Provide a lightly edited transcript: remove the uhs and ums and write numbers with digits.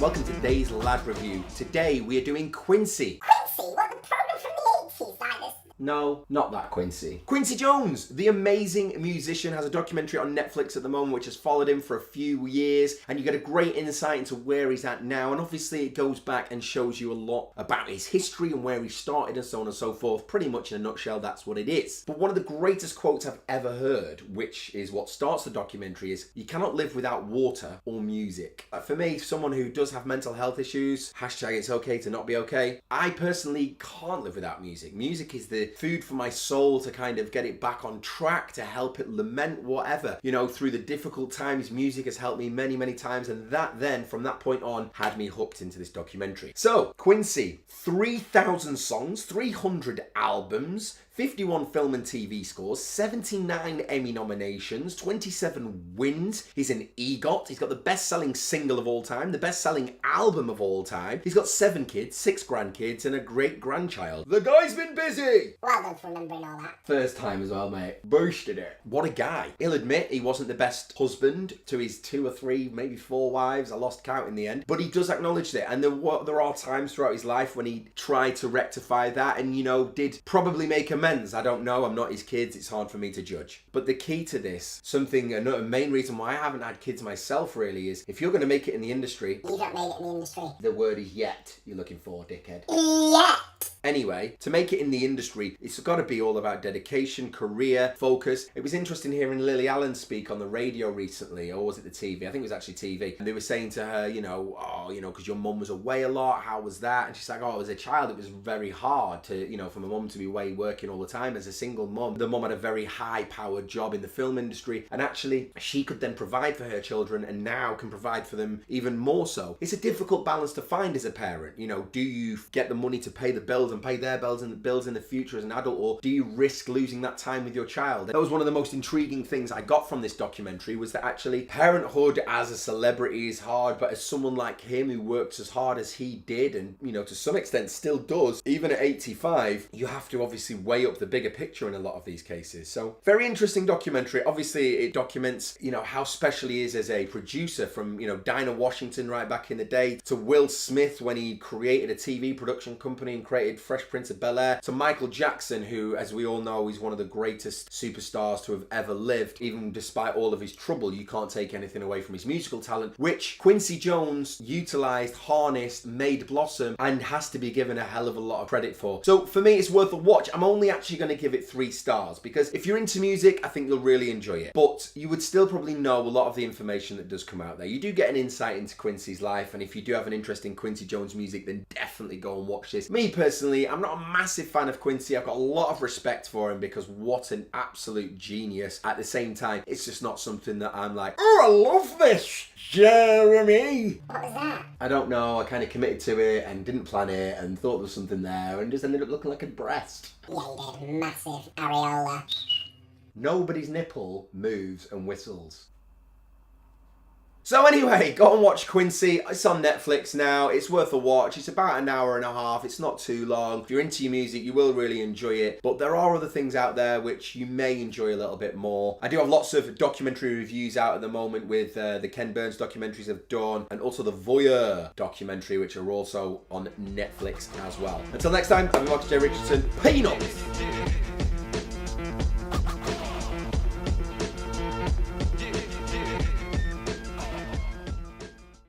welcome to today's Lad Review. Today we are doing Quincy. Quincy? What, the program from the 80s, like this? No, not that Quincy. Quincy Jones, the amazing musician, has a documentary on Netflix at the moment which has followed him for a few years, and you get a great insight into where he's at now, and obviously it goes back and shows you a lot about his history and where he started and so on and so forth. Pretty much in a nutshell, that's what it is. But one of the greatest quotes I've ever heard, which is what starts the documentary, is you cannot live without water or music. For me, someone who does have mental health issues, hashtag it's okay to not be okay, I personally can't live without music. Music is the food for my soul to kind of get it back on track, to help it lament whatever. You know, through the difficult times, music has helped me many, many times, and that then, from that point on, had me hooked into this documentary. So, Quincy, 3,000 songs, 300 albums, 51 film and TV scores, 79 Emmy nominations, 27 wins. He's an EGOT. He's got the best-selling single of all time, the best-selling album of all time. He's got 7 kids, 6 grandkids, and a great-grandchild. The guy's been busy! Well done for remembering all that. First time as well, mate. Boosted it. What a guy. He'll admit he wasn't the best husband to his 2 or 3, maybe 4 wives. I lost count in the end. But he does acknowledge it. And there are times throughout his life when he tried to rectify that and, you know, did probably make amends. I don't know. I'm not his kids. It's hard for me to judge. But the key to this, another main reason why I haven't had kids myself really, is if you're going to make it in the industry... You don't make it in the industry. The word is yet you're looking for, dickhead. Yet! Anyway, to make it in the industry, it's got to be all about dedication, career, focus. It was interesting hearing Lily Allen speak on the radio recently, or was it the TV? I think it was actually TV. And they were saying to her, because your mum was away a lot, how was that? And she's like, as a child, it was very hard to, for my mum to be away working all the time. As a single mum, the mum had a very high-powered job in the film industry, and actually, she could then provide for her children, and now can provide for them even more so. It's a difficult balance to find as a parent. Do you get the money to pay the bills and pay their bills in the future as an adult, or do you risk losing that time with your child? That was one of the most intriguing things I got from this documentary, was that actually parenthood as a celebrity is hard, but as someone like him who works as hard as he did, and to some extent still does, even at 85, you have to obviously weigh up the bigger picture in a lot of these cases. So very interesting documentary. Obviously it documents how special he is as a producer, from Dinah Washington right back in the day, to Will Smith when he created a TV production company and created Fresh Prince of Bel-Air, to Michael Jackson, who, as we all know, is one of the greatest superstars to have ever lived. Even despite all of his trouble, you can't take anything away from his musical talent, which Quincy Jones utilised, harnessed, made blossom, and has to be given a hell of a lot of credit for. So for me, it's worth a watch. I'm only actually going to give it 3 stars, because if you're into music, I think you'll really enjoy it. But you would still probably know a lot of the information that does come out there. You do get an insight into Quincy's life, and if you do have an interest in Quincy Jones music, then definitely go and watch this. Me personally, I'm not a massive fan of Quincy. I've got a lot of respect for him, because what an absolute genius. At the same time, it's just not something that I'm like, oh, I love this, Jeremy. What was that? I don't know. I kind of committed to it and didn't plan it and thought there was something there and just ended up looking like a breast. Yeah, you did. Massive areola. Nobody's nipple moves and whistles. So anyway, go and watch Quincy. It's on Netflix now. It's worth a watch. It's about an hour and a half. It's not too long. If you're into your music, you will really enjoy it. But there are other things out there which you may enjoy a little bit more. I do have lots of documentary reviews out at the moment with the Ken Burns documentaries I've done, and also the Voyeur documentary, which are also on Netflix as well. Until next time, I've been Marcus J. Richardson. Peanuts!